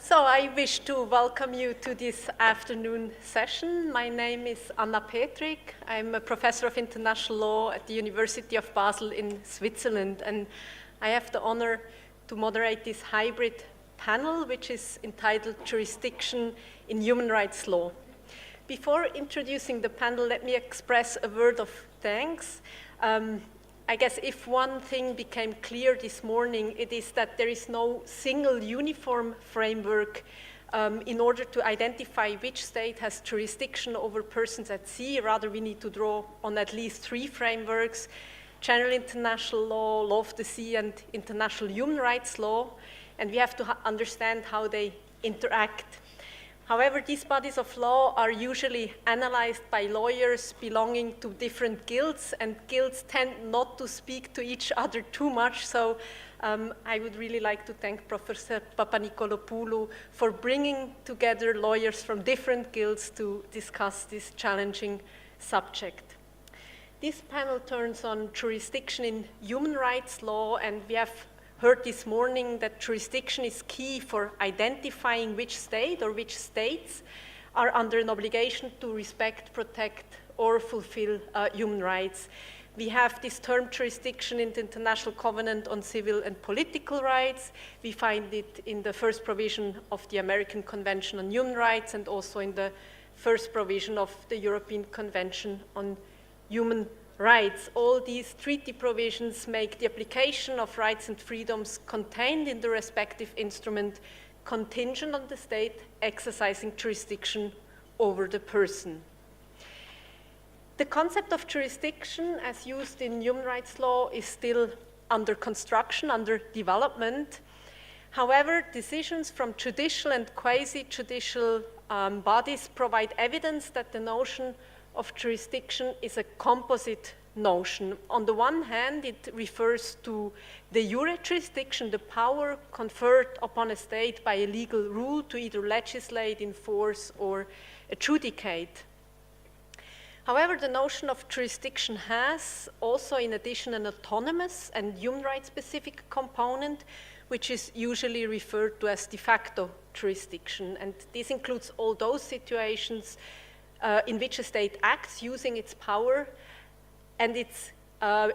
So I wish to welcome you to this afternoon session. My name is Anna Petrik. I'm a professor of international law at the University of Basel in Switzerland, and I have the honor to moderate this hybrid panel, which is entitled Jurisdiction in Human Rights Law. Before introducing the panel, let me express a word of thanks. I guess if one thing became clear this morning, it is that there is no single uniform framework in order to identify which state has jurisdiction over persons at sea. Rather, we need to draw on at least three frameworks: general international law, law of the sea, and international human rights law. And we have to understand how they interact. However, these bodies of law are usually analyzed by lawyers belonging to different guilds, and guilds tend not to speak to each other too much. So I would really like to thank Professor Papanikolapoulou for bringing together lawyers from different guilds to discuss this challenging subject. This panel turns on jurisdiction in human rights law, and we have heard this morning that jurisdiction is key for identifying which state or which states are under an obligation to respect, protect, or fulfill human rights. We have this term jurisdiction in the International Covenant on Civil and Political Rights. We find it in the first provision of the American Convention on Human Rights and also in the first provision of the European Convention on Human Rights. All these treaty provisions make the application of rights and freedoms contained in the respective instrument contingent on the state exercising jurisdiction over the person. The concept of jurisdiction as used in human rights law is still under construction, under development. However, decisions from judicial and quasi-judicial bodies provide evidence that the notion of jurisdiction is a composite notion. On the one hand, it refers to de jure jurisdiction, the power conferred upon a state by a legal rule to either legislate, enforce, or adjudicate. However, the notion of jurisdiction has also, in addition, an autonomous and human rights specific component, which is usually referred to as de facto jurisdiction. And this includes all those situations in which a state acts using its power, and it's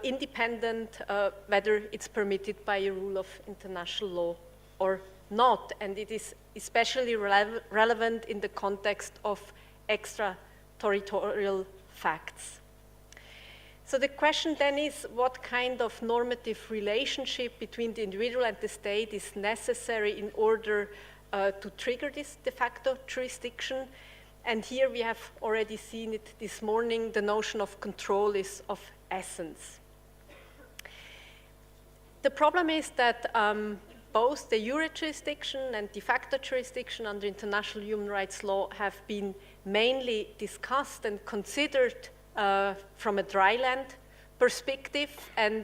independent whether it's permitted by a rule of international law or not. And it is especially relevant in the context of extraterritorial facts. So the question then is, what kind of normative relationship between the individual and the state is necessary in order to trigger this de facto jurisdiction? And here we have already seen it this morning, the notion of control is of essence. The problem is that both the jure jurisdiction and de facto jurisdiction under international human rights law have been mainly discussed and considered from a dry land perspective. And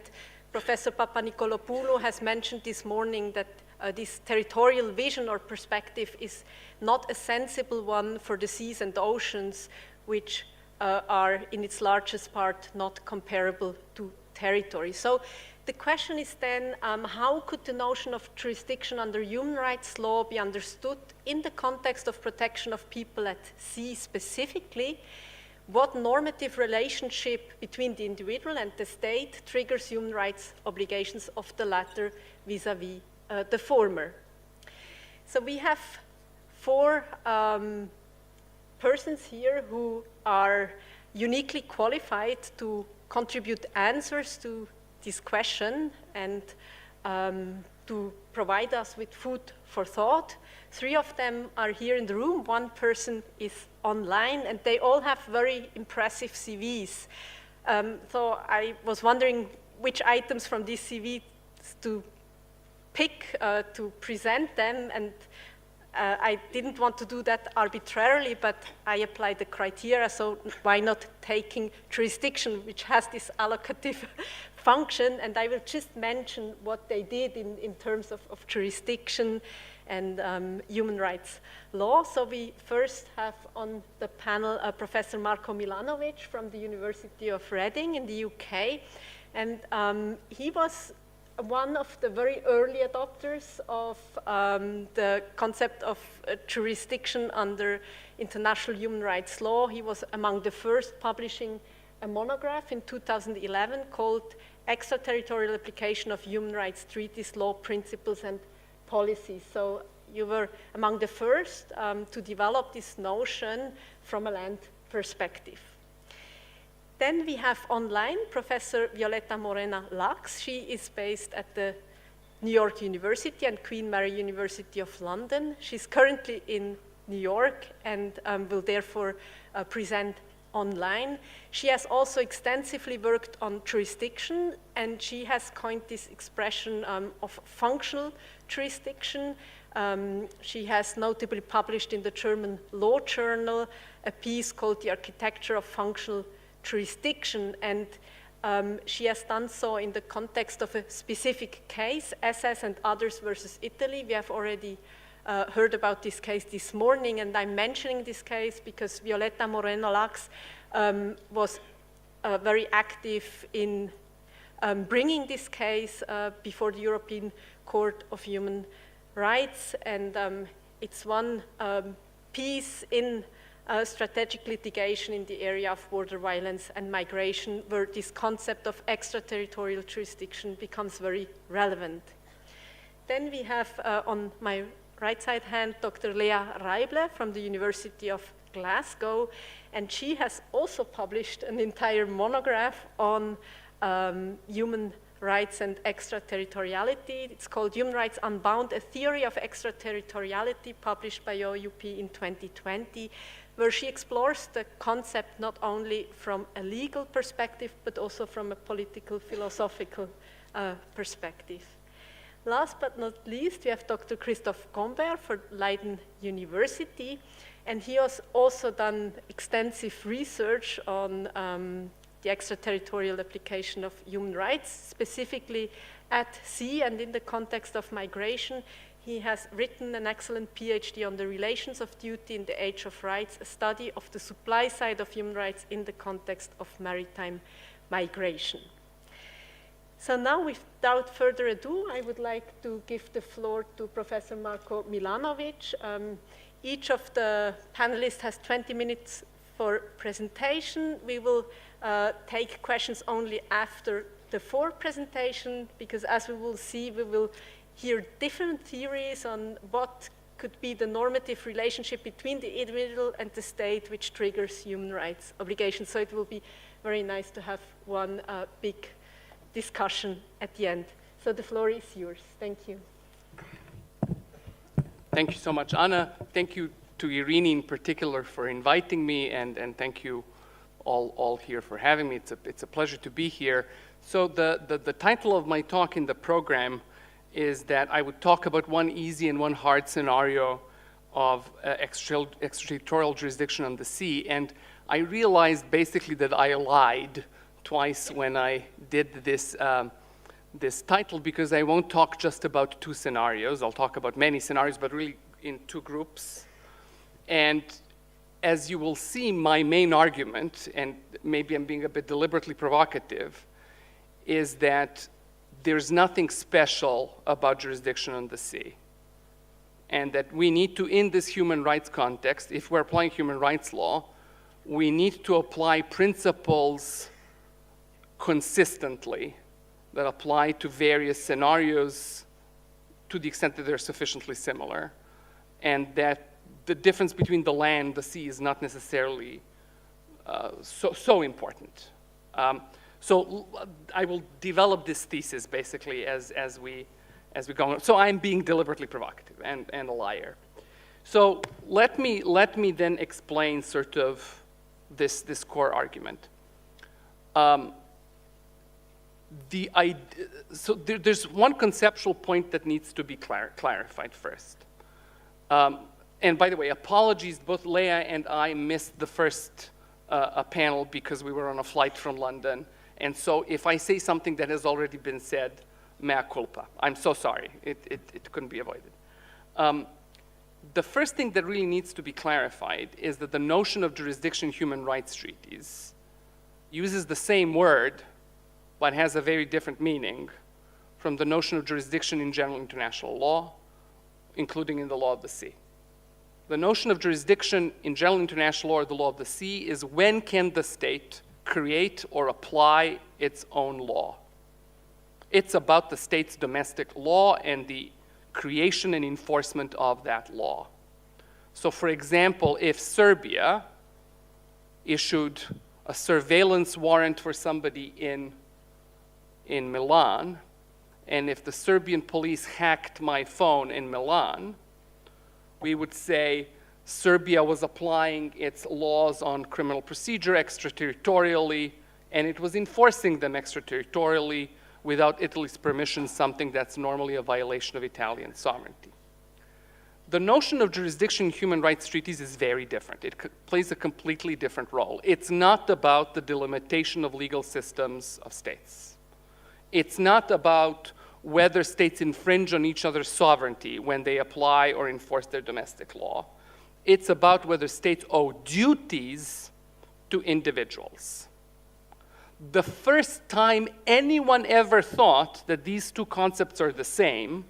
Professor Papanikolapoulou has mentioned this morning that this territorial vision or perspective is not a sensible one for the seas and oceans, which are in its largest part not comparable to territory. So the question is then, how could the notion of jurisdiction under human rights law be understood in the context of protection of people at sea specifically? What normative relationship between the individual and the state triggers human rights obligations of the latter vis-à-vis the former? So we have four persons here who are uniquely qualified to contribute answers to this question and to provide us with food for thought. Three of them are here in the room, one person is online, and they all have very impressive CVs. So I was wondering which items from these CVs to pick to present them, and I didn't want to do that arbitrarily, but I applied the criteria, so why not taking jurisdiction, which has this allocative function, and I will just mention what they did in terms of jurisdiction and human rights law. So we first have on the panel Professor Marko Milanovic from the University of Reading in the UK, and he was one of the very early adopters of the concept of jurisdiction under international human rights law. He was among the first publishing a monograph in 2011 called Extraterritorial Application of Human Rights Treaties, Law, Principles, and Policies. So you were among the first to develop this notion from a land perspective. Then we have online Professor Violeta Morena Lax. She is based at the New York University and Queen Mary University of London. She's currently in New York and will therefore present online. She has also extensively worked on jurisdiction, and she has coined this expression of functional jurisdiction. She has notably published in the German Law Journal a piece called The Architecture of Functional Jurisdiction, and she has done so in the context of a specific case, SS and others versus Italy. We have already heard about this case this morning, and I'm mentioning this case because Violeta Morena Lax was very active in bringing this case before the European Court of Human Rights, and it's one piece in strategic litigation in the area of border violence and migration, where this concept of extraterritorial jurisdiction becomes very relevant. Then we have on my right side hand Dr. Lea Reible from the University of Glasgow, and she has also published an entire monograph on human rights and extraterritoriality. It's called Human Rights Unbound, a Theory of Extraterritoriality, published by OUP in 2020, where she explores the concept not only from a legal perspective, but also from a political, philosophical perspective. Last but not least, we have Dr. Christoph Gombert for Leiden University, and he has also done extensive research on the extraterritorial application of human rights, specifically at sea and in the context of migration. He has written an excellent PhD on the relations of duty in the age of rights, a study of the supply side of human rights in the context of maritime migration. So now, without further ado, I would like to give the floor to Professor Marko Milanovic. Each of the panelists has 20 minutes for presentation. We will take questions only after the fourth presentation, because as we will see, we will hear different theories on what could be the normative relationship between the individual and the state which triggers human rights obligations. So it will be very nice to have one big discussion at the end. So the floor is yours. Thank you. Thank you so much, Anna. Thank you to Irene in particular for inviting me, and thank you all here for having me. It's a pleasure to be here. So the title of my talk in the program is that I would talk about one easy and one hard scenario of extraterritorial jurisdiction on the sea, and I realized basically that I lied twice when I did this this title, because I won't talk just about two scenarios. I'll talk about many scenarios, but really in two groups. And as you will see, my main argument, and maybe I'm being a bit deliberately provocative, is that there's nothing special about jurisdiction on the sea. And that we need to, in this human rights context, if we're applying human rights law, we need to apply principles consistently that apply to various scenarios to the extent that they're sufficiently similar, and that the difference between the land and the sea is not necessarily so important. So I will develop this thesis basically as we go on. So I'm being deliberately provocative and a liar. So let me then explain sort of this core argument. So there's one conceptual point that needs to be clarified first. And by the way, apologies, both Leah and I missed the first panel because we were on a flight from London. And so if I say something that has already been said, mea culpa. I'm so sorry, it couldn't be avoided. The first thing that really needs to be clarified is that the notion of jurisdiction in human rights treaties uses the same word, but has a very different meaning from the notion of jurisdiction in general international law, including in the law of the sea. The notion of jurisdiction in general international law or the law of the sea is when can the state create or apply its own law. It's about the state's domestic law and the creation and enforcement of that law. So for example, if Serbia issued a surveillance warrant for somebody in Milan, and if the Serbian police hacked my phone in Milan, we would say Serbia was applying its laws on criminal procedure extraterritorially, and it was enforcing them extraterritorially without Italy's permission, something that's normally a violation of Italian sovereignty. The notion of jurisdiction in human rights treaties is very different. It plays a completely different role. It's not about the delimitation of legal systems of states. It's not about whether states infringe on each other's sovereignty when they apply or enforce their domestic law. It's about whether states owe duties to individuals. The first time anyone ever thought that these two concepts are the same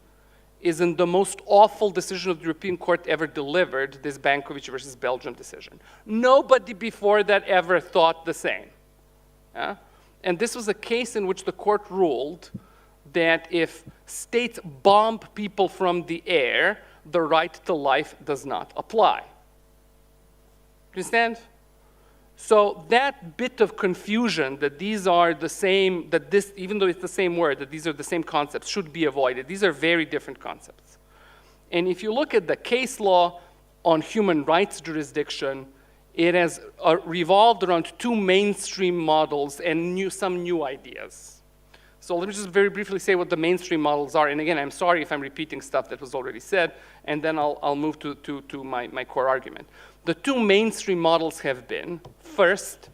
is in the most awful decision of the European Court ever delivered, this Bankovic versus Belgium decision. Nobody before that ever thought the same. Yeah? And this was a case in which the court ruled that if states bomb people from the air, the right to life does not apply. Understand? So that bit of confusion that these are the same, that this, even though it's the same word, that these are the same concepts, should be avoided. These are very different concepts. And if you look at the case law on human rights jurisdiction, it has revolved around two mainstream models and some new ideas. So let me just very briefly say what the mainstream models are. And again, I'm sorry if I'm repeating stuff that was already said, and then I'll move to my core argument. The two mainstream models have been, first,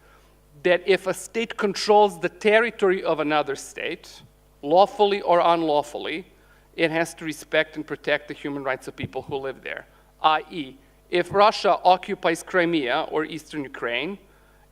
that if a state controls the territory of another state, lawfully or unlawfully, it has to respect and protect the human rights of people who live there. I.e., if Russia occupies Crimea or eastern Ukraine,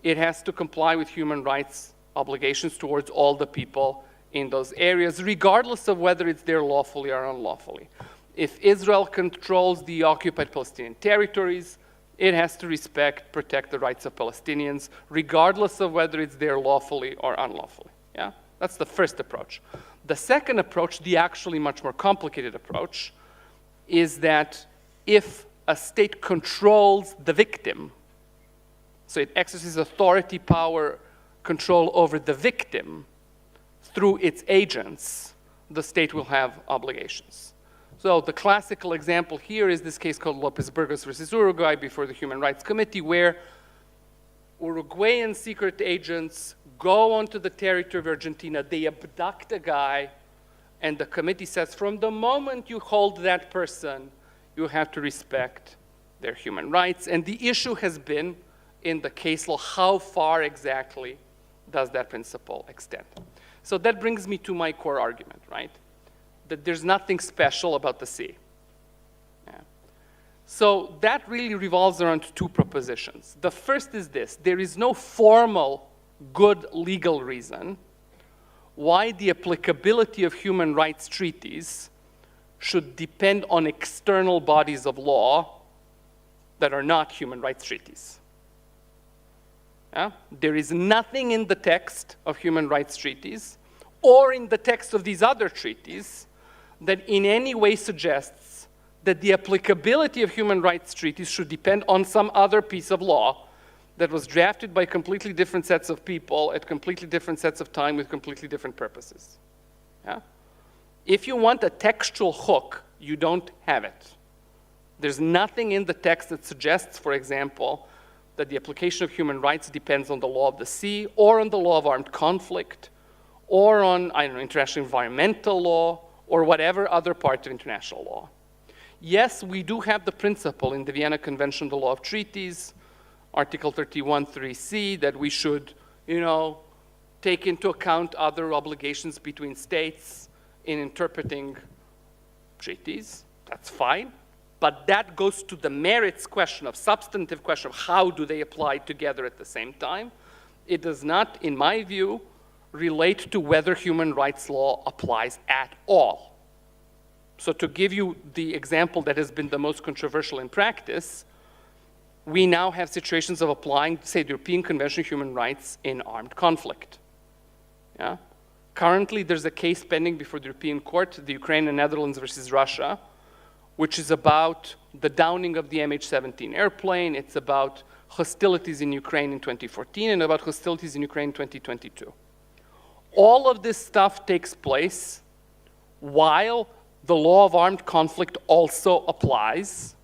it has to comply with human rights obligations towards all the people in those areas, regardless of whether it's there lawfully or unlawfully. If Israel controls the occupied Palestinian territories, it has to respect, protect the rights of Palestinians, regardless of whether it's there lawfully or unlawfully. Yeah? That's the first approach. The second approach, the actually much more complicated approach, is that if a state controls the victim, so it exercises authority, power, control over the victim through its agents, the state will have obligations. So the classical example here is this case called Lopez Burgos versus Uruguay before the Human Rights Committee, where Uruguayan secret agents go onto the territory of Argentina, they abduct a guy, and the committee says, from the moment you hold that person, you have to respect their human rights. And the issue has been, in the case law, how far exactly does that principle extend? So that brings me to my core argument, right? That there's nothing special about the sea. Yeah. So that really revolves around two propositions. The first is this: there is no formal good legal reason why the applicability of human rights treaties should depend on external bodies of law that are not human rights treaties. Yeah? There is nothing in the text of human rights treaties or in the text of these other treaties that in any way suggests that the applicability of human rights treaties should depend on some other piece of law that was drafted by completely different sets of people at completely different sets of time with completely different purposes. Yeah? If you want a textual hook, you don't have it. There's nothing in the text that suggests, for example, that the application of human rights depends on the law of the sea or on the law of armed conflict or on, I don't know, international environmental law or whatever other part of international law. Yes, we do have the principle in the Vienna Convention, the law of treaties, Article 31(3)(c), that we should, take into account other obligations between states in interpreting treaties. That's fine. But that goes to the merits question of substantive question of how do they apply together at the same time. It does not, in my view, relate to whether human rights law applies at all. So to give you the example that has been the most controversial in practice, we now have situations of applying, say, the European Convention on Human Rights in armed conflict. Yeah? Currently, there's a case pending before the European Court, the Ukraine and Netherlands versus Russia, which is about the downing of the MH17 airplane. It's about hostilities in Ukraine in 2014 and about hostilities in Ukraine in 2022. All of this stuff takes place while the law of armed conflict also applies.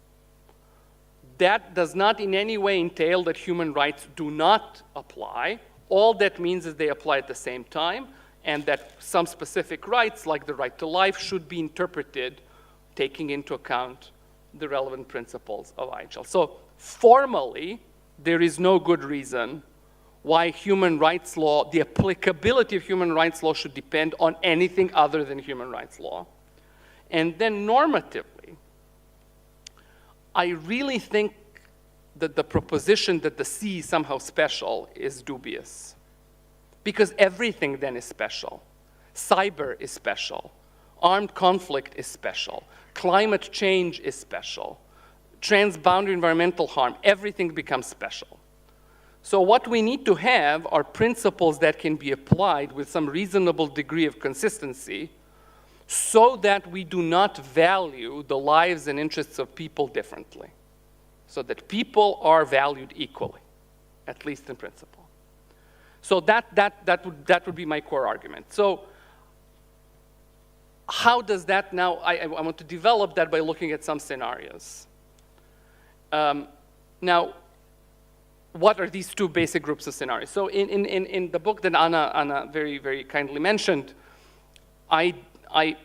That does not in any way entail that human rights do not apply. All that means is they apply at the same time, and that some specific rights, like the right to life, should be interpreted taking into account the relevant principles of IHL. So formally, there is no good reason why human rights law, the applicability of human rights law should depend on anything other than human rights law. And then normatively, I really think that the proposition that the sea is somehow special is dubious. Because everything then is special. Cyber is special. Armed conflict is special. Climate change is special. Transboundary environmental harm, everything becomes special. So what we need to have are principles that can be applied with some reasonable degree of consistency so that we do not value the lives and interests of people differently. So that people are valued equally, at least in principle. So that would be my core argument. So how does that now, I want to develop that by looking at some scenarios. Now, what are these two basic groups of scenarios? So in the book that Anna very, very kindly mentioned, I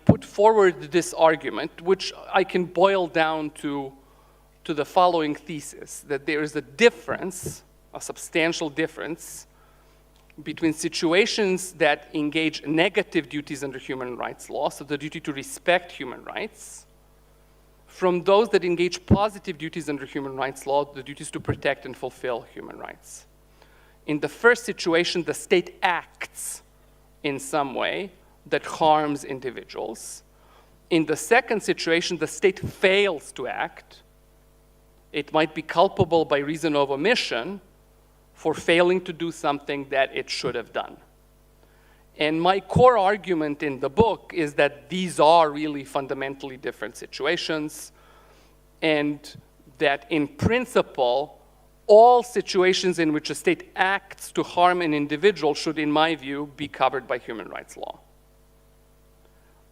put forward this argument, which I can boil down to the following thesis, that there is a difference, a substantial difference, between situations that engage negative duties under human rights law, so the duty to respect human rights, from those that engage positive duties under human rights law, the duties to protect and fulfill human rights. In the first situation, the state acts in some way that harms individuals. In the second situation, the state fails to act. It might be culpable by reason of omission for failing to do something that it should have done. And my core argument in the book is that these are really fundamentally different situations, and that in principle, all situations in which a state acts to harm an individual should, in my view, be covered by human rights law.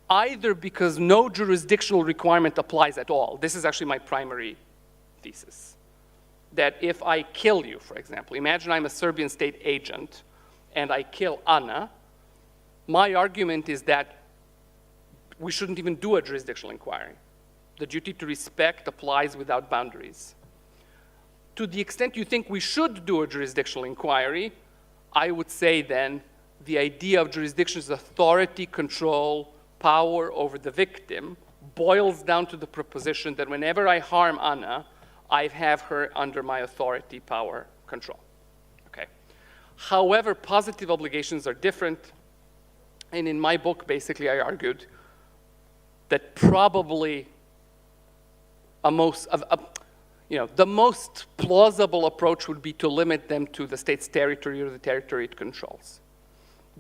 Either because no jurisdictional requirement applies at all. This is actually my primary thesis. That if I kill you, for example, imagine I'm a Serbian state agent and I kill Anna, my argument is that we shouldn't even do a jurisdictional inquiry. The duty to respect applies without boundaries. To the extent you think we should do a jurisdictional inquiry, I would say then the idea of jurisdiction's authority, control, power over the victim boils down to the proposition that whenever I harm Anna, I have her under my authority, power, control. Okay. However, positive obligations are different. And in my book, basically, I argued that probably the most plausible approach would be to limit them to the state's territory or the territory it controls.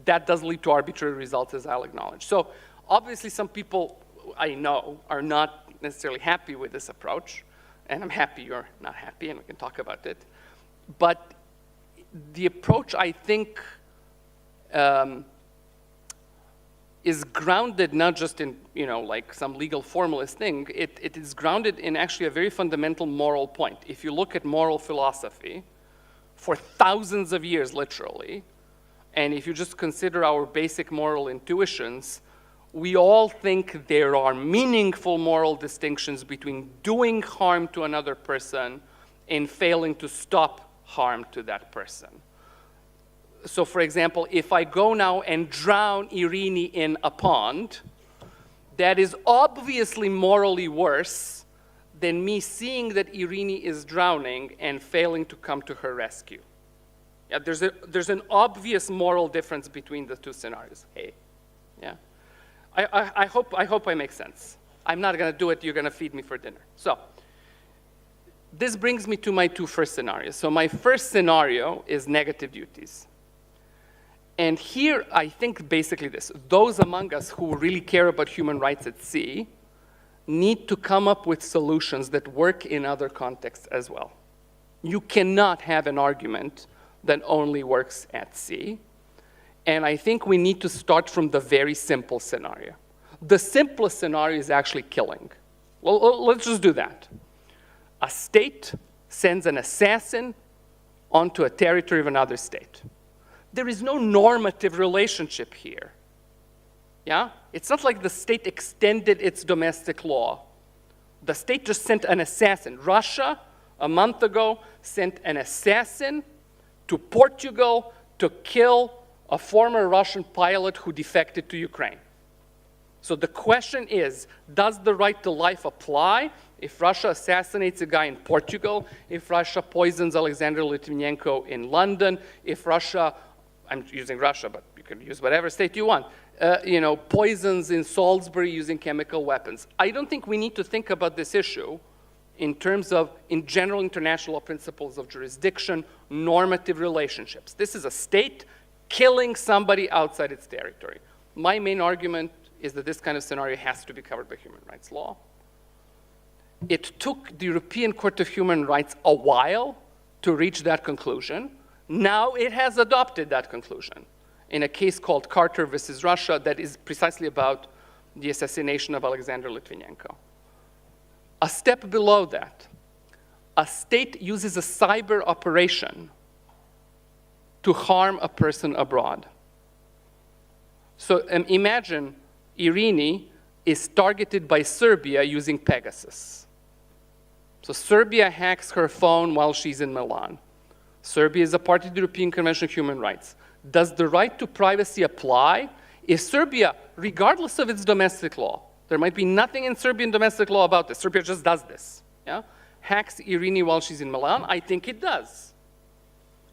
That does lead to arbitrary results, as I'll acknowledge. So obviously, some people I know are not necessarily happy with this approach. And I'm happy you're not happy, and we can talk about it. But the approach, I think, is grounded not just in, like some legal formalist thing. It is grounded in actually a very fundamental moral point. If you look at moral philosophy, for thousands of years, literally, and if you just consider our basic moral intuitions, we all think there are meaningful moral distinctions between doing harm to another person and failing to stop harm to that person. So for example, if I go now and drown Irini in a pond, that is obviously morally worse than me seeing that Irini is drowning and failing to come to her rescue. Yeah, there's an obvious moral difference between the two scenarios. Hey, yeah. I hope I make sense. I'm not going to do it. You're going to feed me for dinner. So this brings me to my two first scenarios. So my first scenario is negative duties. And here I think basically this. Those among us who really care about human rights at sea need to come up with solutions that work in other contexts as well. You cannot have an argument that only works at sea. And I think we need to start from the very simple scenario. The simplest scenario is actually killing. Well, let's just do that. A state sends an assassin onto a territory of another state. There is no normative relationship here. Yeah? It's not like the state extended its domestic law. The state just sent an assassin. Russia, a month ago, sent an assassin to Portugal to kill a former Russian pilot who defected to Ukraine. So the question is, does the right to life apply if Russia assassinates a guy in Portugal, if Russia poisons Alexander Litvinenko in London, if Russia, I'm using Russia, but you can use whatever state you want, poisons in Salisbury using chemical weapons? I don't think we need to think about this issue in terms of, in general international principles of jurisdiction, normative relationships. This is a state killing somebody outside its territory. My main argument is that this kind of scenario has to be covered by human rights law. It took the European Court of Human Rights a while to reach that conclusion. Now it has adopted that conclusion in a case called Carter versus Russia that is precisely about the assassination of Alexander Litvinenko. A step below that, a state uses a cyber operation to harm a person abroad. So imagine Irini is targeted by Serbia using Pegasus. So Serbia hacks her phone while she's in Milan. Serbia is a party to the European Convention of Human Rights. Does the right to privacy apply if Serbia, regardless of its domestic law, there might be nothing in Serbian domestic law about this, Serbia just does this, yeah? Hacks Irini while she's in Milan? I think it does.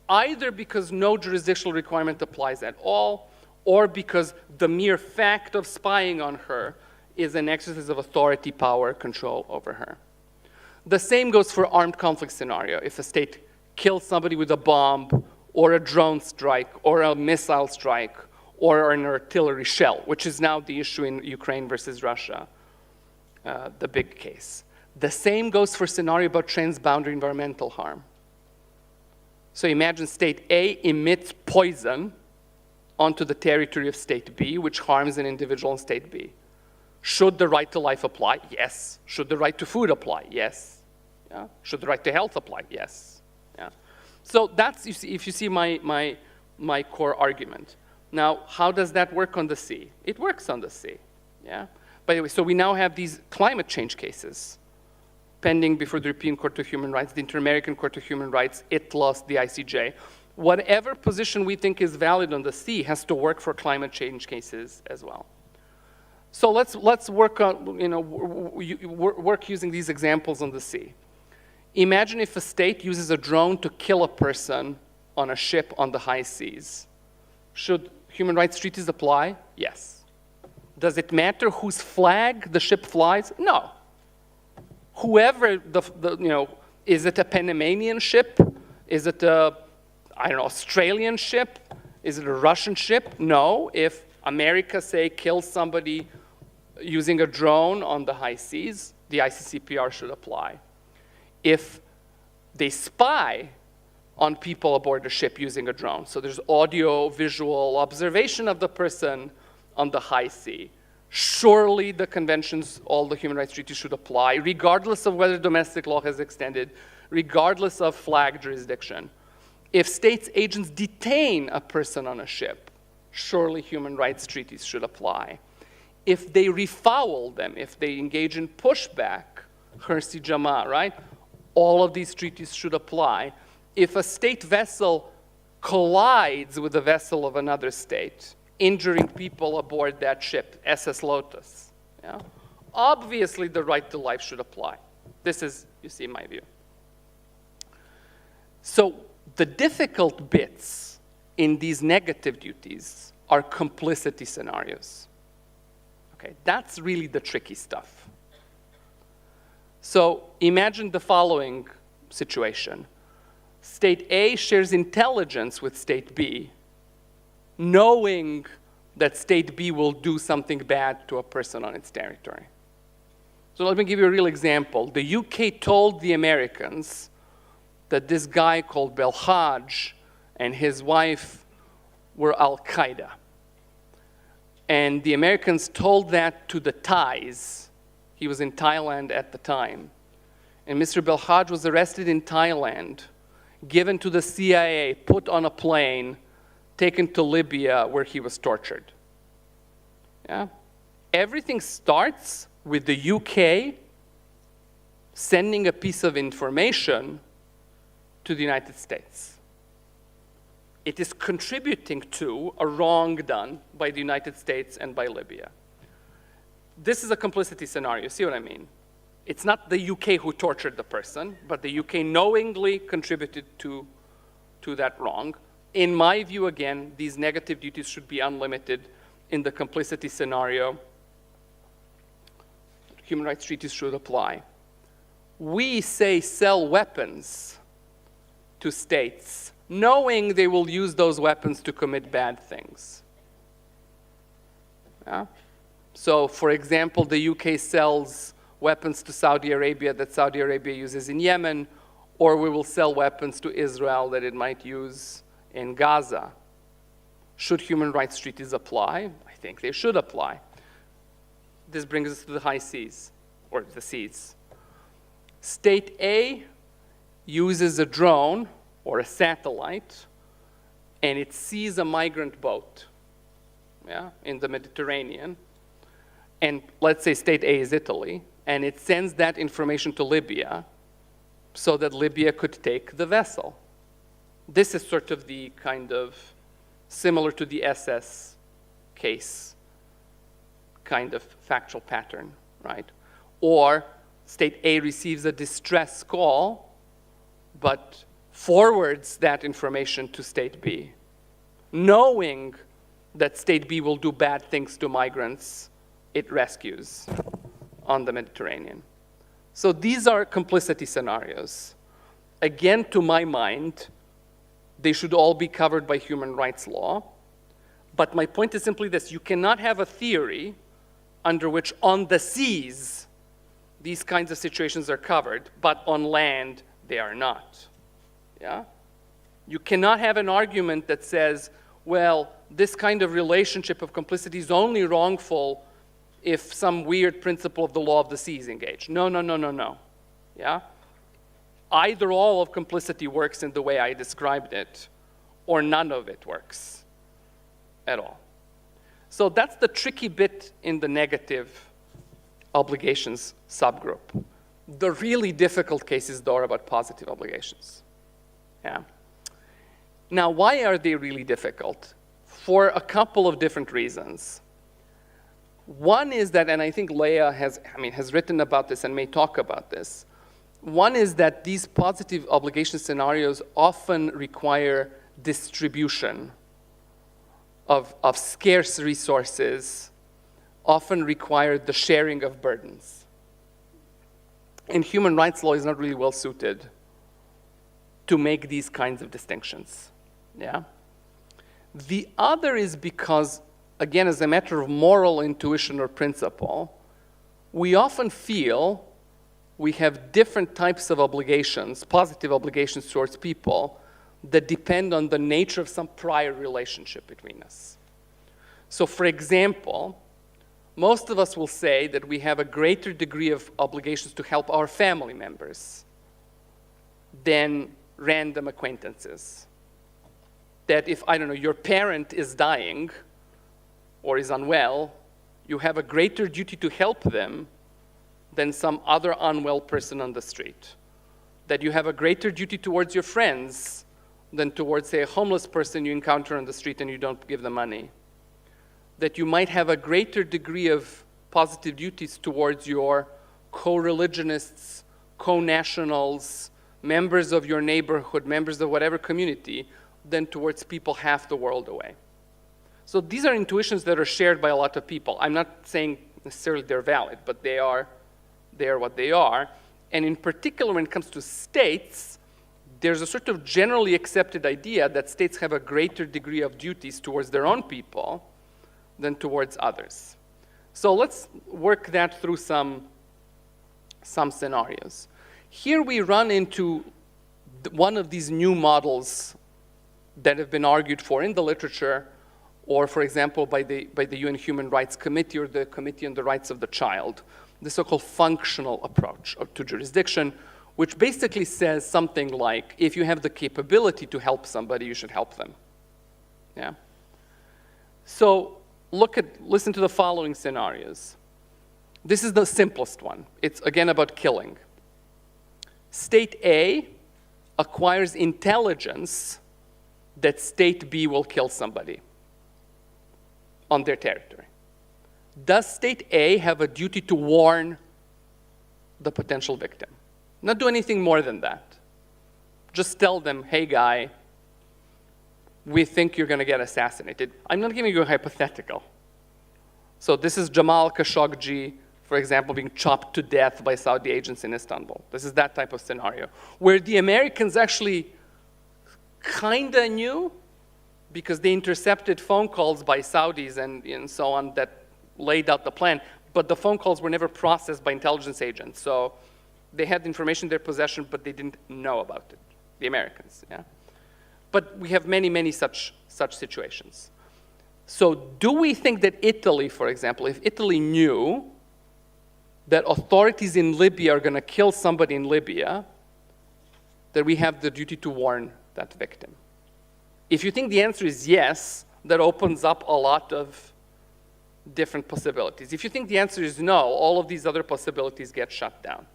Either because no jurisdictional requirement applies at all, or because the mere fact of spying on her is an exercise of authority, power, control over her. The same goes for armed conflict scenario. If a state kills somebody with a bomb, or a drone strike, or a missile strike, or an artillery shell, which is now the issue in Ukraine versus Russia, the big case. The same goes for scenario about transboundary environmental harm. So imagine state A emits poison onto the territory of state B, which harms an individual in state B. Should the right to life apply? Yes. Should the right to food apply? Yes. Yeah. Should the right to health apply? Yes. Yeah. So that's, if you see my core argument. Now, how does that work on the sea? It works on the sea. Yeah. By the way, so we now have these climate change cases pending before the European Court of Human Rights, the Inter-American Court of Human Rights, it lost the ICJ. Whatever position we think is valid on the sea has to work for climate change cases as well. So let's work on, work using these examples on the sea. Imagine if a state uses a drone to kill a person on a ship on the high seas. Should human rights treaties apply? Yes. Does it matter whose flag the ship flies? No. Whoever is it a Panamanian ship? Is it a, Australian ship? Is it a Russian ship? No. If America, say, kills somebody using a drone on the high seas, the ICCPR should apply. If they spy on people aboard the ship using a drone, so there's audio, visual observation of the person on the high sea, surely the conventions, all the human rights treaties should apply, regardless of whether domestic law has extended, regardless of flag jurisdiction. If states' agents detain a person on a ship, surely human rights treaties should apply. If they refoul them, if they engage in pushback, Hersi Jama, right? All of these treaties should apply. If a state vessel collides with a vessel of another state, injuring people aboard that ship, SS Lotus, yeah? Obviously the right to life should apply. This is, you see, my view. So The difficult bits in these negative duties are complicity scenarios. Okay, that's really the tricky stuff. So imagine the following situation. State A shares intelligence with State B, knowing that State B will do something bad to a person on its territory. So let me give you a real example. The UK told the Americans that this guy called Belhaj and his wife were Al-Qaeda. And the Americans told that to the Thais. He was in Thailand at the time. And Mr. Belhaj was arrested in Thailand, given to the CIA, put on a plane, taken to Libya where he was tortured. Yeah? Everything starts with the UK sending a piece of information to the United States. It is contributing to a wrong done by the United States and by Libya. This is a complicity scenario. See what I mean? It's not the UK who tortured the person, but the UK knowingly contributed to that wrong. In my view, again, these negative duties should be unlimited in the complicity scenario. Human rights treaties should apply. We say sell weapons to states, knowing they will use those weapons to commit bad things. Yeah? So, for example, the UK sells weapons to Saudi Arabia that Saudi Arabia uses in Yemen, or we will sell weapons to Israel that it might use in Gaza. Should human rights treaties apply? I think they should apply. This brings us to the high seas, or the seas. State A uses a drone or a satellite, and it sees a migrant boat, yeah, in the Mediterranean. And let's say State A is Italy, and it sends that information to Libya so that Libya could take the vessel. This is sort of the kind of similar to the SS case kind of factual pattern, right? Or State A receives a distress call, but forwards that information to State B, knowing that State B will do bad things to migrants it rescues on the Mediterranean. So these are complicity scenarios. Again, to my mind, they should all be covered by human rights law. But my point is simply this: you cannot have a theory under which on the seas these kinds of situations are covered, but on land they are not. Yeah? You cannot have an argument that says, well, this kind of relationship of complicity is only wrongful if some weird principle of the law of the sea is engaged. No, no, no, no, no. Yeah? Either all of complicity works in the way I described it, or none of it works at all. So that's the tricky bit in the negative obligations subgroup. The really difficult cases, though, are about positive obligations. Yeah. Now, why are they really difficult? For a couple of different reasons. One is that, and I think Leah has written about this and may talk about this. One is that these positive obligation scenarios often require distribution of scarce resources, often require the sharing of burdens. And human rights law is not really well suited to make these kinds of distinctions. Yeah? The other is because, again, as a matter of moral intuition or principle, we often feel we have different types of obligations, positive obligations towards people, that depend on the nature of some prior relationship between us. So, for example, most of us will say that we have a greater degree of obligations to help our family members than random acquaintances. That if, I don't know, your parent is dying or is unwell, you have a greater duty to help them than some other unwell person on the street. That you have a greater duty towards your friends than towards, say, a homeless person you encounter on the street and you don't give them money. That you might have a greater degree of positive duties towards your co-religionists, co-nationals, members of your neighborhood, members of whatever community, than towards people half the world away. So these are intuitions that are shared by a lot of people. I'm not saying necessarily they're valid, but they are what they are. And in particular, when it comes to states, there's a sort of generally accepted idea that states have a greater degree of duties towards their own people than towards others. So let's work that through some scenarios. Here we run into one of these new models that have been argued for in the literature, or for example, by the UN Human Rights Committee or the Committee on the Rights of the Child, the so-called functional approach to jurisdiction, which basically says something like, if you have the capability to help somebody, you should help them. Yeah? So listen to the following scenarios. This is the simplest one. It's again about killing. State A acquires intelligence that state B will kill somebody on their territory. Does state A have a duty to warn the potential victim? Not do anything more than that. Just tell them, hey guy, we think you're going to get assassinated. I'm not giving you a hypothetical. So this is Jamal Khashoggi, for example, being chopped to death by Saudi agents in Istanbul. This is that type of scenario, where the Americans actually kind of knew, because they intercepted phone calls by Saudis and so on that laid out the plan, but the phone calls were never processed by intelligence agents. So they had information in their possession, but they didn't know about it, the Americans. Yeah? But we have many, many such situations. So do we think that Italy, for example, if Italy knew that authorities in Libya are going to kill somebody in Libya, that we have the duty to warn that victim? If you think the answer is yes, that opens up a lot of different possibilities. If you think the answer is no, all of these other possibilities get shut down.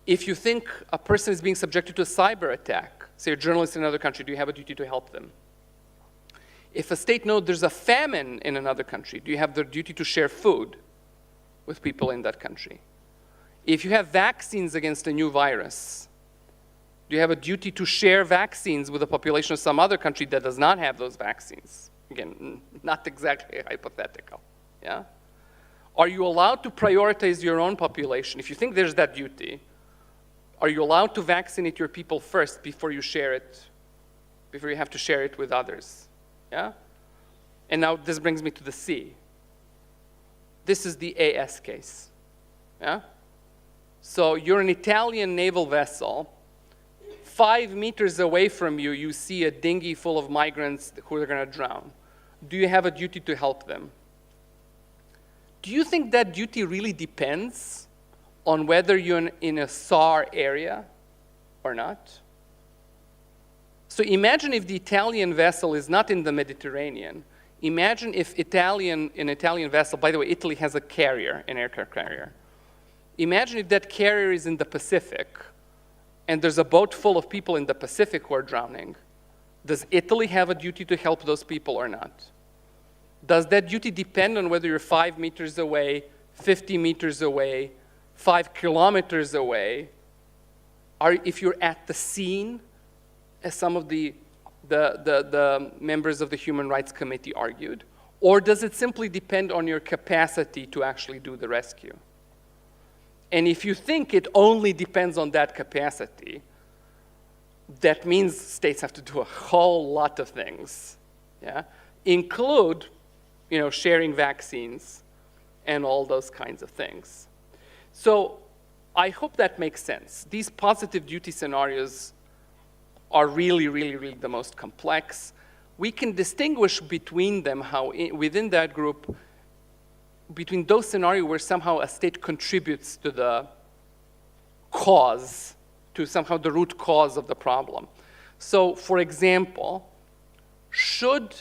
If you think a person is being subjected to a cyber attack, say a journalist in another country, do you have a duty to help them? If a state knows there's a famine in another country, do you have the duty to share food with people in that country? If you have vaccines against a new virus, do you have a duty to share vaccines with the population of some other country that does not have those vaccines? Again, not exactly hypothetical. Yeah? Are you allowed to prioritize your own population? If you think there's that duty, are you allowed to vaccinate your people first before you share it, before you have to share it with others? Yeah? And now this brings me to the C. This is the AS case. Yeah? So you're an Italian naval vessel. 5 meters away from you, you see a dinghy full of migrants who are going to drown. Do you have a duty to help them? Do you think that duty really depends on whether you're in a SAR area or not? So imagine if the Italian vessel is not in the Mediterranean. Imagine if an Italian vessel, by the way, Italy has a carrier, an aircraft carrier. Imagine if that carrier is in the Pacific, and there's a boat full of people in the Pacific who are drowning. Does Italy have a duty to help those people or not? Does that duty depend on whether you're 5 meters away, 50 meters away, 5 kilometers away? If you're at the scene, as some of the members of the Human Rights Committee argued? Or does it simply depend on your capacity to actually do the rescue? And if you think it only depends on that capacity, that means states have to do a whole lot of things, yeah? Include, sharing vaccines and all those kinds of things. So I hope that makes sense. These positive duty scenarios are really, really, really the most complex. We can distinguish between them within that group, between those scenarios where somehow a state contributes to the cause, to somehow the root cause of the problem. So, for example, should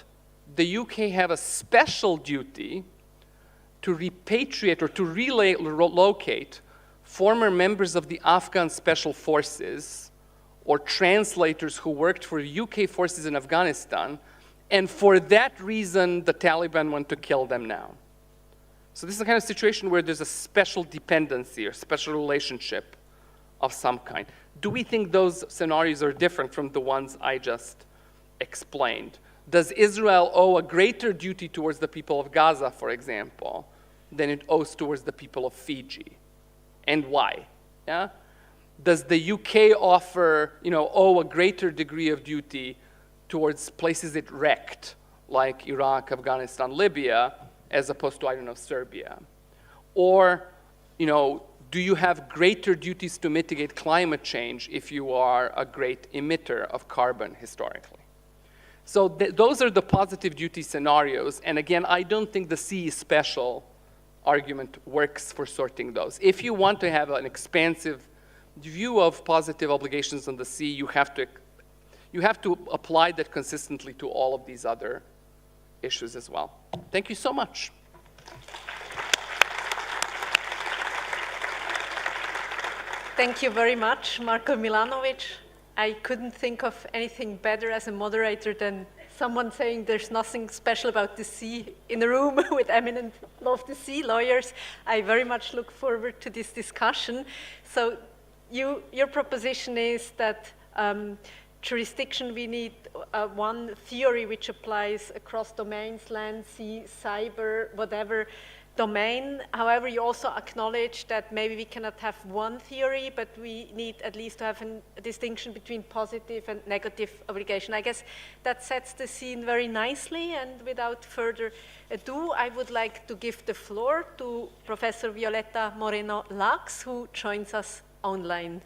the UK have a special duty to repatriate or to relocate former members of the Afghan Special Forces or translators who worked for UK forces in Afghanistan, and for that reason, the Taliban want to kill them now? So this is the kind of situation where there's a special dependency or special relationship of some kind. Do we think those scenarios are different from the ones I just explained? Does Israel owe a greater duty towards the people of Gaza, for example, than it owes towards the people of Fiji? And why? Yeah? Does the UK owe a greater degree of duty towards places it wrecked, like Iraq, Afghanistan, Libya, as opposed to, I don't know, Serbia? Or, do you have greater duties to mitigate climate change if you are a great emitter of carbon historically? So those are the positive duty scenarios. And again, I don't think the sea is special argument works for sorting those. If you want to have an expansive view of positive obligations on the sea, you have to apply that consistently to all of these other issues as well. Thank you so much. Thank you very much, Marko Milanovic. I couldn't think of anything better as a moderator than someone saying there's nothing special about the sea in a room with eminent Love the Sea lawyers. I very much look forward to this discussion. So your proposition is that jurisdiction, we need one theory which applies across domains, land, sea, cyber, whatever domain. However, you also acknowledge that maybe we cannot have one theory, but we need at least to have a distinction between positive and negative obligation. I guess that sets the scene very nicely, and without further ado, I would like to give the floor to Professor Violeta Moreno-Lax, who joins us online.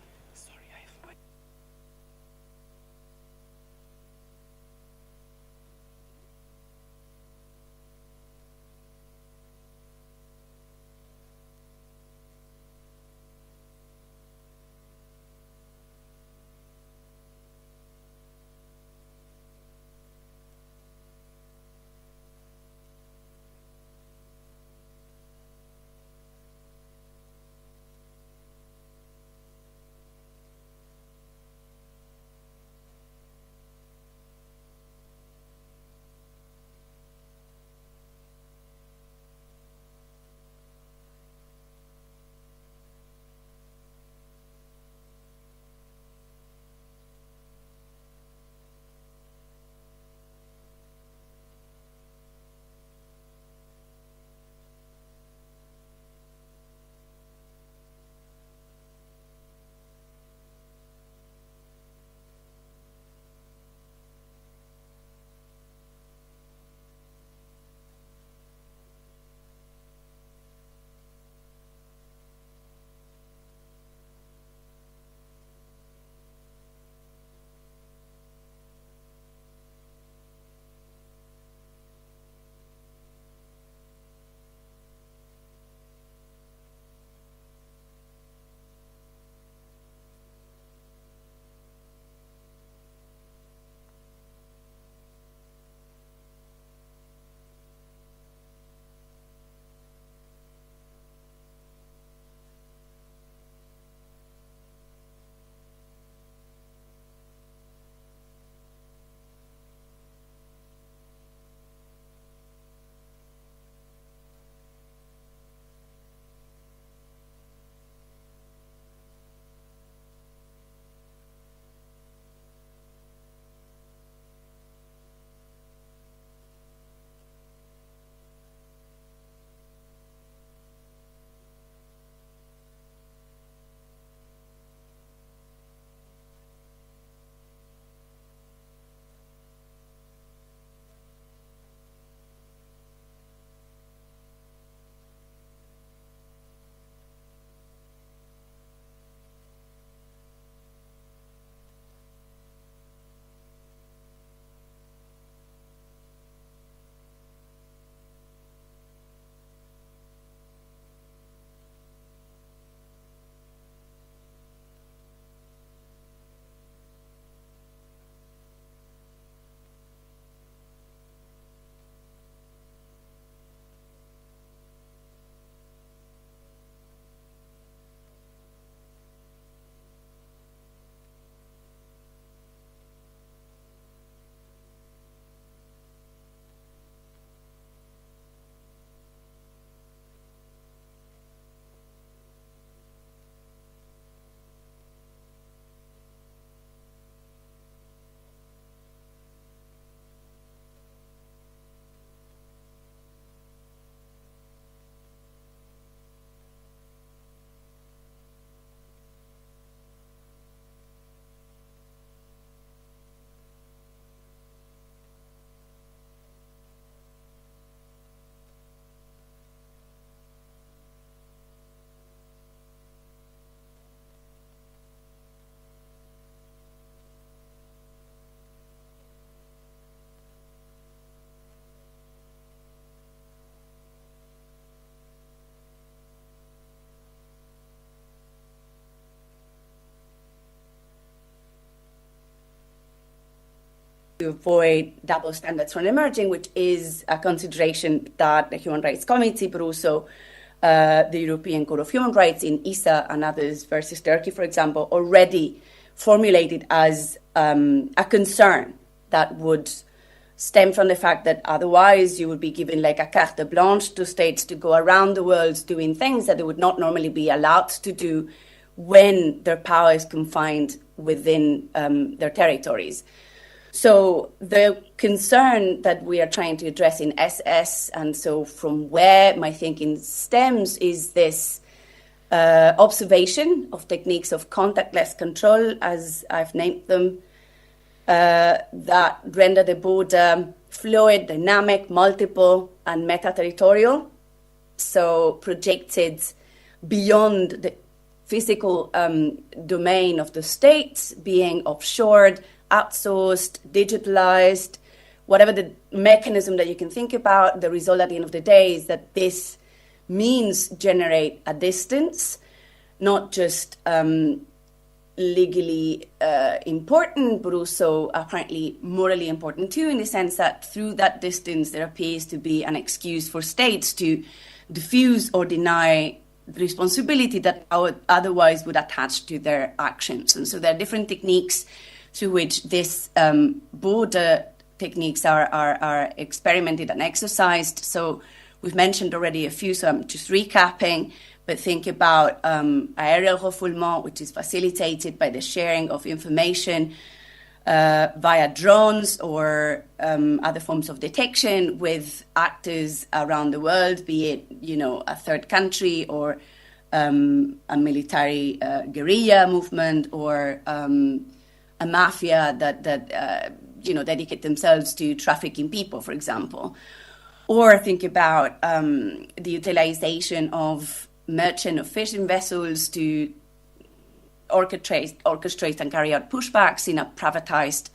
to avoid double standards from emerging, which is a consideration that the Human Rights Committee, but also the European Court of Human Rights in ISA and others versus Turkey, for example, already formulated as a concern that would stem from the fact that otherwise you would be given like a carte blanche to states to go around the world doing things that they would not normally be allowed to do when their power is confined within their territories. So the concern that we are trying to address in SS, and so from where my thinking stems, is this observation of techniques of contactless control, as I've named them, that render the border fluid, dynamic, multiple, and meta-territorial, so projected beyond the physical domain of the state, being offshored, outsourced, digitalized, whatever the mechanism that you can think about. The result at the end of the day is that this means generate a distance, not just legally important, but also apparently morally important too, in the sense that through that distance there appears to be an excuse for states to diffuse or deny the responsibility that otherwise would attach to their actions. And so there are different techniques through which this border techniques are experimented and exercised. So we've mentioned already a few, so I'm just recapping, but think about aerial refoulement, which is facilitated by the sharing of information via drones or other forms of detection with actors around the world, be it, a third country or a military guerrilla movement or a mafia that dedicate themselves to trafficking people, for example. Or think about the utilization of merchant or fishing vessels to orchestrate and carry out pushbacks in a privatized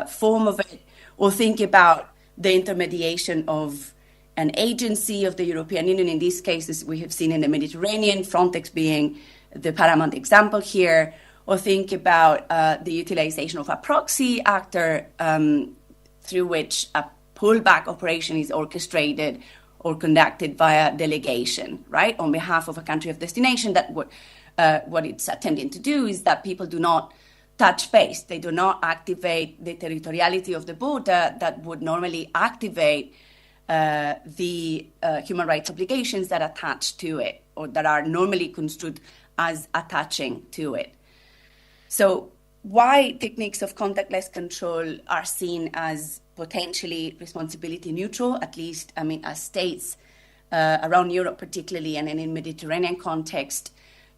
form of it. Or think about the intermediation of an agency of the European Union. In these cases, we have seen in the Mediterranean, Frontex being the paramount example here. Or think about the utilization of a proxy actor through which a pullback operation is orchestrated or conducted via delegation, right, on behalf of a country of destination. That what it's attempting to do is that people do not touch base. They do not activate the territoriality of the border that would normally activate the human rights obligations that attach to it, or that are normally construed as attaching to it. So why techniques of contactless control are seen as potentially responsibility neutral, at least, as states around Europe particularly and in Mediterranean context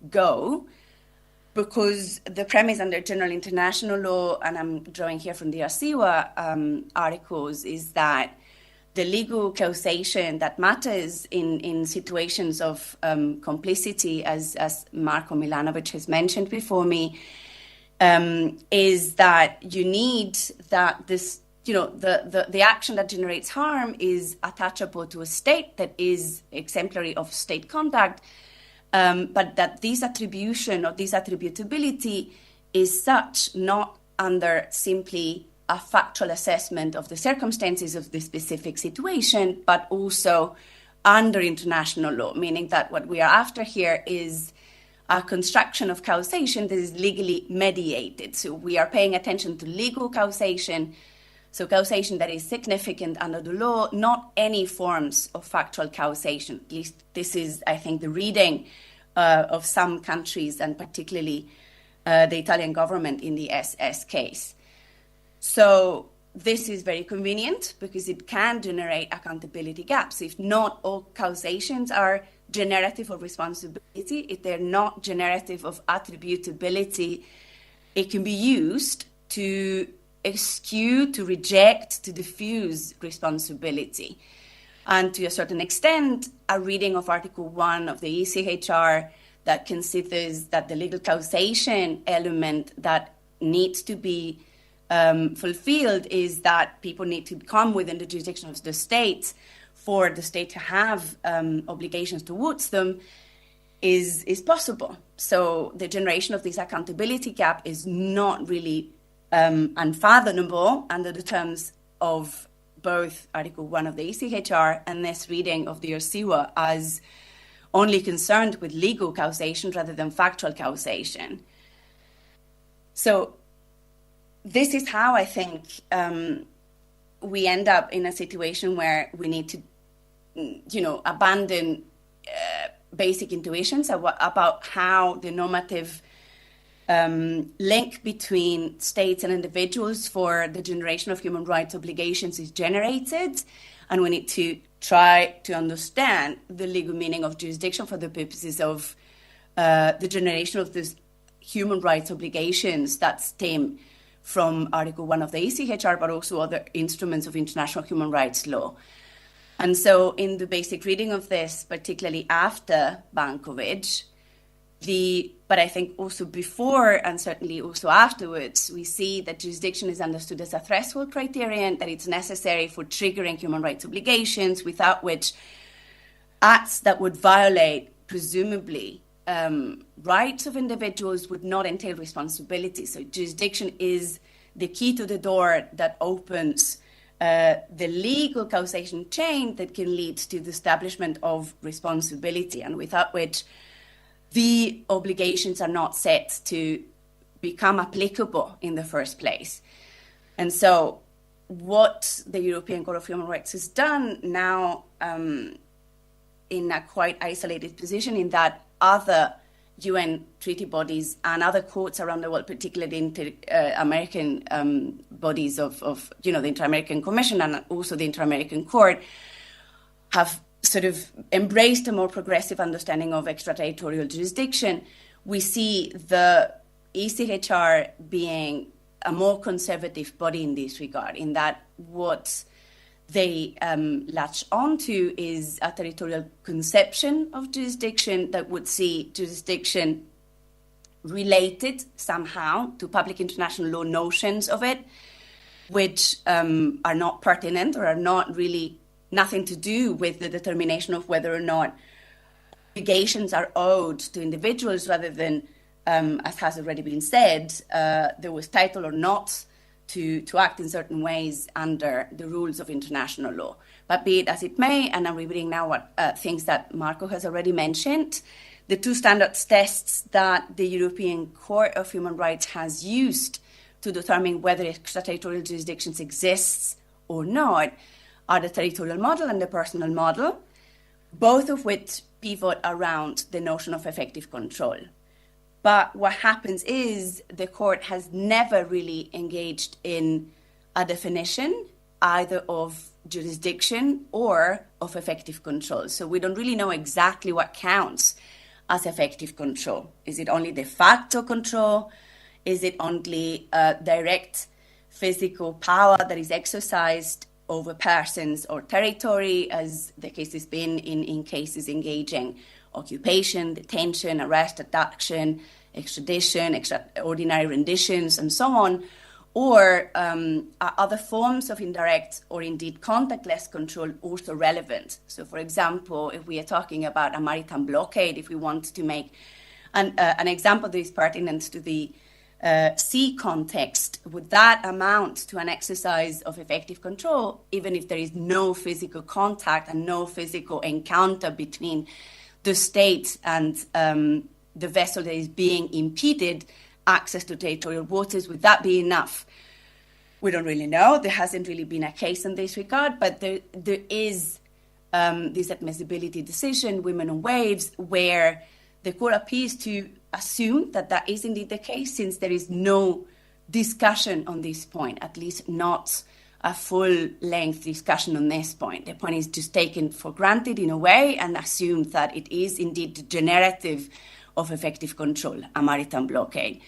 go, because the premise under general international law, and I'm drawing here from the ASIWA articles, is that the legal causation that matters in situations of complicity, as Marko Milanovic has mentioned before me, is that you need that this, the action that generates harm is attachable to a state that is exemplary of state conduct, but that this attribution or this attributability is such not under simply a factual assessment of the circumstances of the specific situation, but also under international law, meaning that what we are after here is a construction of causation that is legally mediated. So we are paying attention to legal causation, so causation that is significant under the law, not any forms of factual causation. At least this is, I think, the reading of some countries, and particularly the Italian government in the SS case. So this is very convenient because it can generate accountability gaps. If not all causations are generative of responsibility, if they're not generative of attributability, it can be used to eschew, to reject, to diffuse responsibility. And to a certain extent, a reading of Article 1 of the ECHR that considers that the legal causation element that needs to be fulfilled is that people need to come within the jurisdiction of the state for the state to have obligations towards them is possible. So the generation of this accountability gap is not really unfathomable under the terms of both Article 1 of the ECHR and this reading of the URSIWA as only concerned with legal causation rather than factual causation. So this is how I think we end up in a situation where we need to, abandon basic intuitions about how the normative link between states and individuals for the generation of human rights obligations is generated, and we need to try to understand the legal meaning of jurisdiction for the purposes of the generation of these human rights obligations that stem from Article 1 of the ECHR, but also other instruments of international human rights law. And so in the basic reading of this, particularly after Bankovic, but I think also before and certainly also afterwards, we see that jurisdiction is understood as a threshold criterion, that it's necessary for triggering human rights obligations, without which acts that would violate, presumably, rights of individuals would not entail responsibility. So jurisdiction is the key to the door that opens the legal causation chain that can lead to the establishment of responsibility, and without which the obligations are not set to become applicable in the first place. And so what the European Court of Human Rights has done now in a quite isolated position, in that other UN treaty bodies and other courts around the world, particularly the American bodies of the Inter-American Commission and also the Inter-American Court, have sort of embraced a more progressive understanding of extraterritorial jurisdiction. We see the ECHR being a more conservative body in this regard, in that what they latch onto is a territorial conception of jurisdiction that would see jurisdiction related somehow to public international law notions of it, which are not pertinent or are not really nothing to do with the determination of whether or not obligations are owed to individuals, rather than, as has already been said, there was title or not to act in certain ways under the rules of international law. But be it as it may, and I'm reading now what things that Marco has already mentioned, the two standards tests that the European Court of Human Rights has used to determine whether extraterritorial jurisdictions exists or not are the territorial model and the personal model, both of which pivot around the notion of effective control. But what happens is the court has never really engaged in a definition either of jurisdiction or of effective control. So we don't really know exactly what counts as effective control. Is it only de facto control? Is it only direct physical power that is exercised over persons or territory, as the case has been in cases engaging occupation, detention, arrest, abduction, extradition, extraordinary renditions, and so on? Or are other forms of indirect or indeed contactless control also relevant? So, for example, if we are talking about a maritime blockade, if we want to make an example that is pertinent to the sea context, would that amount to an exercise of effective control, even if there is no physical contact and no physical encounter between the state and the vessel that is being impeded access to territorial waters? Would that be enough? We don't really know. There hasn't really been a case in this regard, but there is this admissibility decision, Women on Waves, where the court appears to assume that that is indeed the case, since there is no discussion on this point, at least not a full-length discussion on this point. The point is just taken for granted in a way and assumed that it is indeed the generative of effective control, a maritime blockade.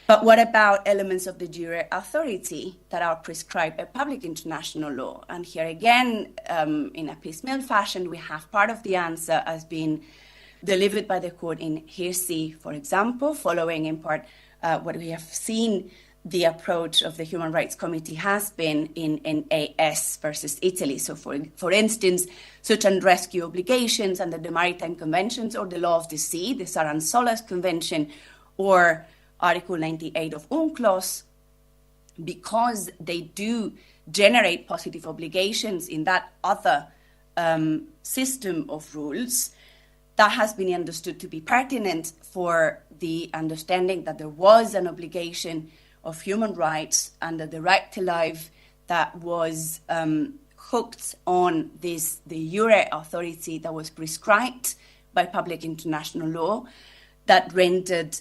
But what about elements of de jure authority that are prescribed by public international law? And here again, in a piecemeal fashion, we have part of the answer as being delivered by the court in Hirsi, for example, following in part what we have seen the approach of the Human Rights Committee has been in AS versus Italy. So for instance, search and rescue obligations under the Maritime Conventions or the Law of the Sea, the Saran Solas Convention, or Article 98 of UNCLOS, because they do generate positive obligations in that other system of rules, that has been understood to be pertinent for the understanding that there was an obligation of human rights under the right to life that was hooked on the jure authority that was prescribed by public international law that rendered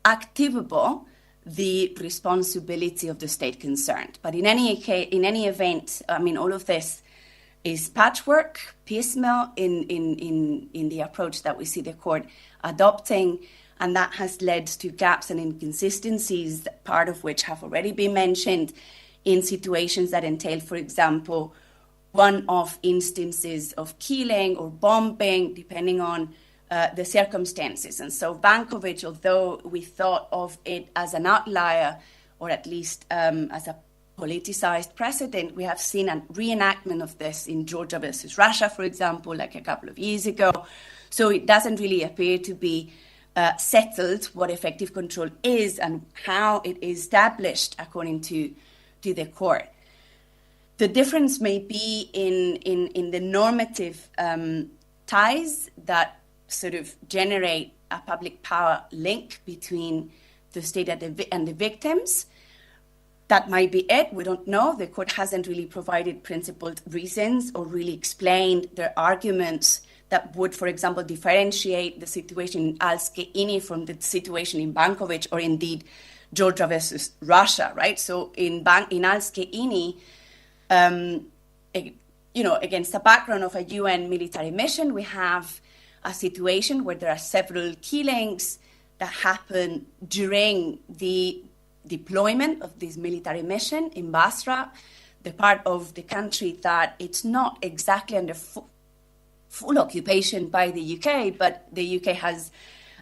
activable the responsibility of the state concerned. But in any event, I mean, all of this is patchwork, piecemeal in the approach that we see the court adopting, and that has led to gaps and inconsistencies, part of which have already been mentioned, in situations that entail, for example, one-off instances of killing or bombing, depending on the circumstances. And so Bankovic, although we thought of it as an outlier, or at least as a politicized precedent, we have seen a reenactment of this in Georgia versus Russia, for example, like a couple of years ago. So it doesn't really appear to be settled what effective control is and how it is established according to the court. The difference may be in the normative ties that sort of generate a public power link between the state and the victims. That might be it. We don't know. The court hasn't really provided principled reasons or really explained their arguments that would, for example, differentiate the situation in Alskeini from the situation in Bankovic, or indeed Georgia versus Russia, right? So in Alskeini, against the background of a UN military mission, we have a situation where there are several killings that happen during the deployment of this military mission in Basra, the part of the country that it's not exactly under full occupation by the UK, but the UK has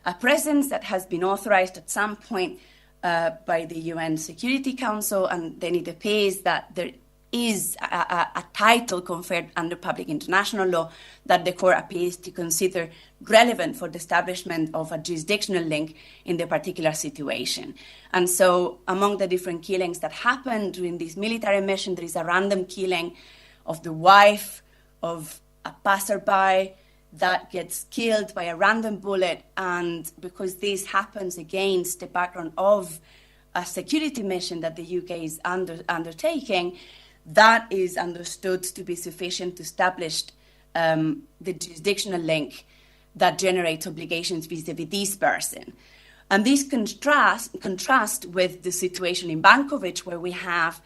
a presence that has been authorized at some point by the UN Security Council, and then it appears that there is a title conferred under public international law that the court appears to consider relevant for the establishment of a jurisdictional link in the particular situation. And so among the different killings that happened during this military mission, there is a random killing of the wife of a passerby that gets killed by a random bullet. And because this happens against the background of a security mission that the UK is undertaking, that is understood to be sufficient to establish the jurisdictional link that generates obligations vis-a-vis this person. And this contrast with the situation in Bankovic, where we have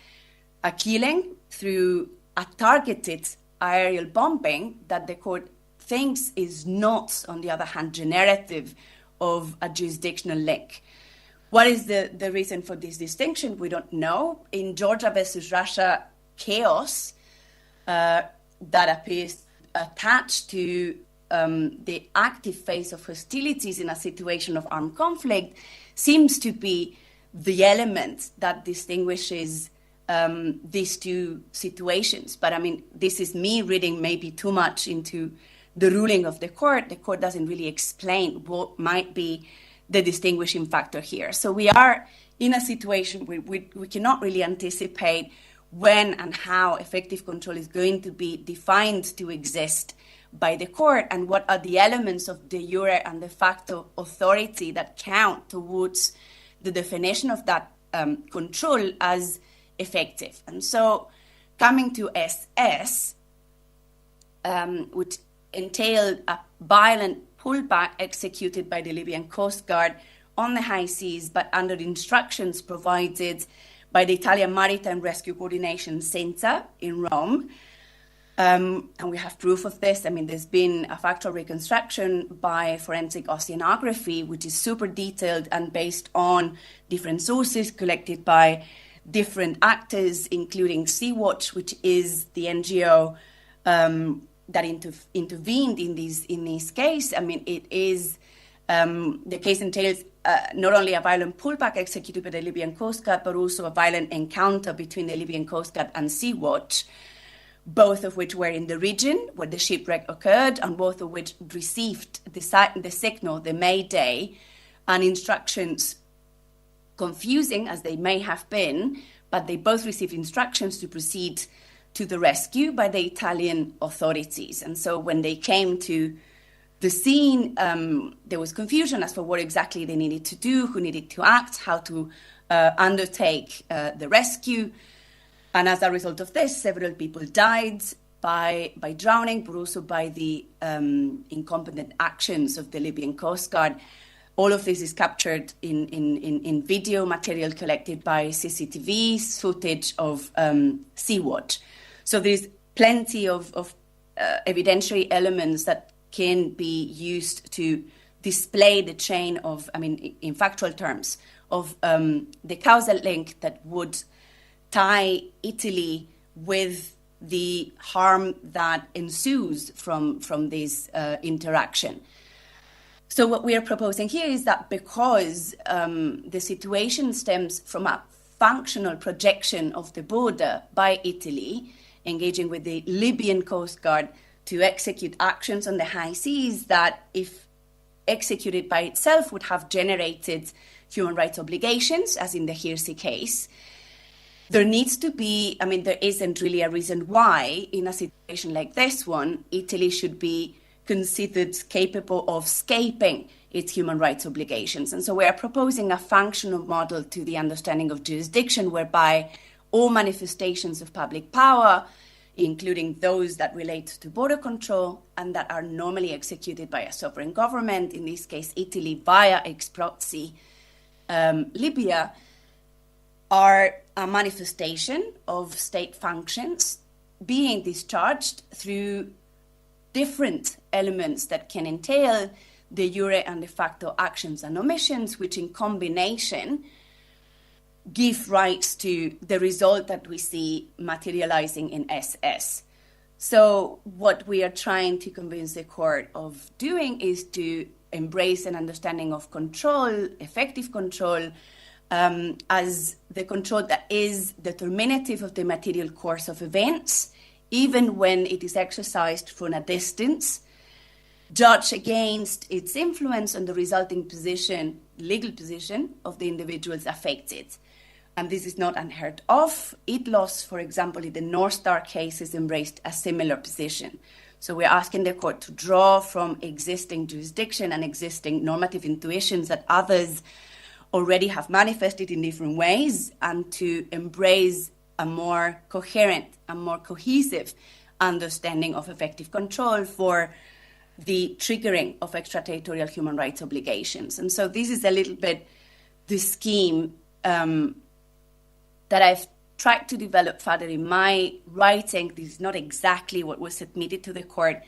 a killing through a targeted aerial bombing that the court thinks is not, on the other hand, generative of a jurisdictional link. What is the reason for this distinction? We don't know. In Georgia versus Russia, chaos that appears attached to the active phase of hostilities in a situation of armed conflict seems to be the element that distinguishes these two situations. But I mean, this is me reading maybe too much into the ruling of the court. The court doesn't really explain what might be the distinguishing factor here. So we are in a situation where we cannot really anticipate when and how effective control is going to be defined to exist by the court, and what are the elements of de jure and de facto authority that count towards the definition of that control as effective. And so coming to SS, which entailed a violent pullback executed by the Libyan Coast Guard on the high seas, but under instructions provided by the Italian Maritime Rescue Coordination Center in Rome. And we have proof of this. I mean, there's been a factual reconstruction by forensic oceanography, which is super detailed and based on different sources collected by different actors, including Sea-Watch, which is the NGO that intervened in this case. I mean, it is the case entails not only a violent pullback executed by the Libyan Coast Guard, but also a violent encounter between the Libyan Coast Guard and Sea-Watch, both of which were in the region where the shipwreck occurred, and both of which received the signal, the Mayday, and instructions confusing as they may have been, but they both received instructions to proceed to the rescue by the Italian authorities. And so when they came to the scene, there was confusion as for what exactly they needed to do, who needed to act, how to undertake the rescue. And as a result of this, several people died by drowning, but also by the incompetent actions of the Libyan Coast Guard. All of this is captured in video material collected by CCTV, footage of Sea-Watch. So there's plenty of evidentiary elements that can be used to display the chain of, in factual terms, of the causal link that would tie Italy with the harm that ensues from this interaction. So what we are proposing here is that because the situation stems from a functional projection of the border by Italy, engaging with the Libyan Coast Guard to execute actions on the high seas that, if executed by itself, would have generated human rights obligations, as in the Hirsi case. There needs to be, there isn't really a reason why, in a situation like this one, Italy should be considered capable of escaping its human rights obligations. And so we are proposing a functional model to the understanding of jurisdiction, whereby all manifestations of public power, including those that relate to border control and that are normally executed by a sovereign government, in this case Italy via ex proxy Libya, are a manifestation of state functions being discharged through different elements that can entail de jure and de facto actions and omissions, which in combination give rise to the result that we see materializing in SS. So what we are trying to convince the court of doing is to embrace an understanding of control, effective control, as the control that is determinative of the material course of events, even when it is exercised from a distance, judged against its influence on the resulting position, legal position of the individuals affected. And this is not unheard of. ITLOS, for example, in the North Star case, has embraced a similar position. So we're asking the court to draw from existing jurisdiction and existing normative intuitions that others already have manifested in different ways, and to embrace a more coherent and more cohesive understanding of effective control for the triggering of extraterritorial human rights obligations. And so this is a little bit the scheme that I've tried to develop further in my writing. This is not exactly what was submitted to the court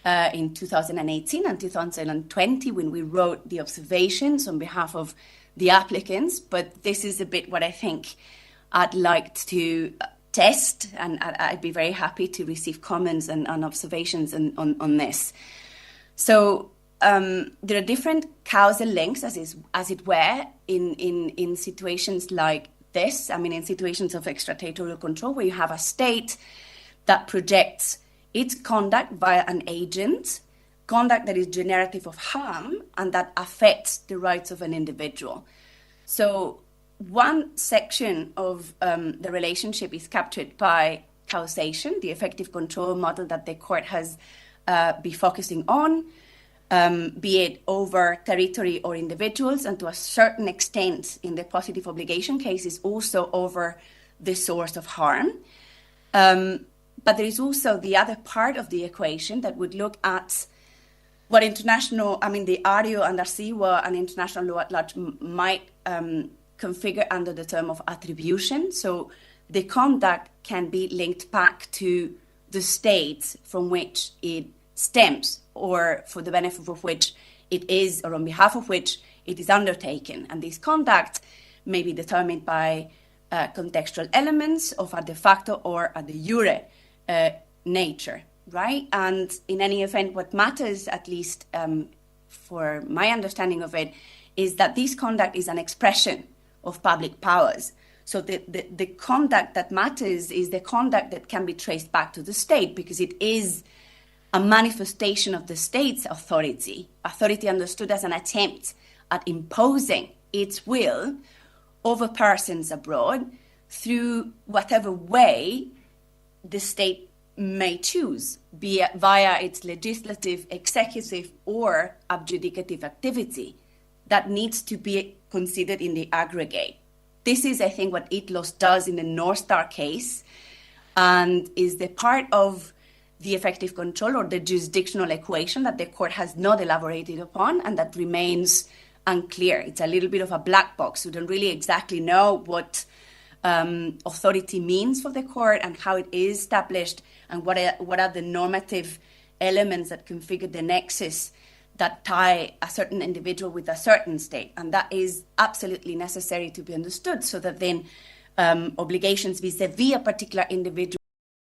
in 2018 and 2020 when we wrote the observations on behalf of the applicants, but this is a bit what I think I'd like to test, and I'd be very happy to receive comments and observations on this. So there are different causal links, as it were, in situations like this. In situations of extraterritorial control, where you have a state that projects its conduct via an agent, conduct that is generative of harm and that affects the rights of an individual. So one section of the relationship is captured by causation, the effective control model that the court has been focusing on, be it over territory or individuals, and to a certain extent in the positive obligation cases also over the source of harm. But there is also the other part of the equation that would look at what international, the ARIO and ARCIWA and international law at large might configure under the term of attribution. So the conduct can be linked back to the states from which it stems, or for the benefit of which it is, or on behalf of which it is undertaken. And this conduct may be determined by contextual elements of a de facto or a de jure nature, right? And in any event, what matters, at least for my understanding of it, is that this conduct is an expression of public powers. So the conduct that matters is the conduct that can be traced back to the state, because it is a manifestation of the state's authority understood as an attempt at imposing its will over persons abroad through whatever way the state may choose, be it via its legislative, executive, or adjudicative activity, that needs to be considered in the aggregate. This is, I think, what ITLOS does in the North Star case, and is the part of the effective control or the jurisdictional equation that the court has not elaborated upon and that remains unclear. It's a little bit of a black box. We don't really exactly know what authority means for the court and how it is established and what are the normative elements that configure the nexus that tie a certain individual with a certain state. And that is absolutely necessary to be understood so that then obligations vis-a-vis a particular individual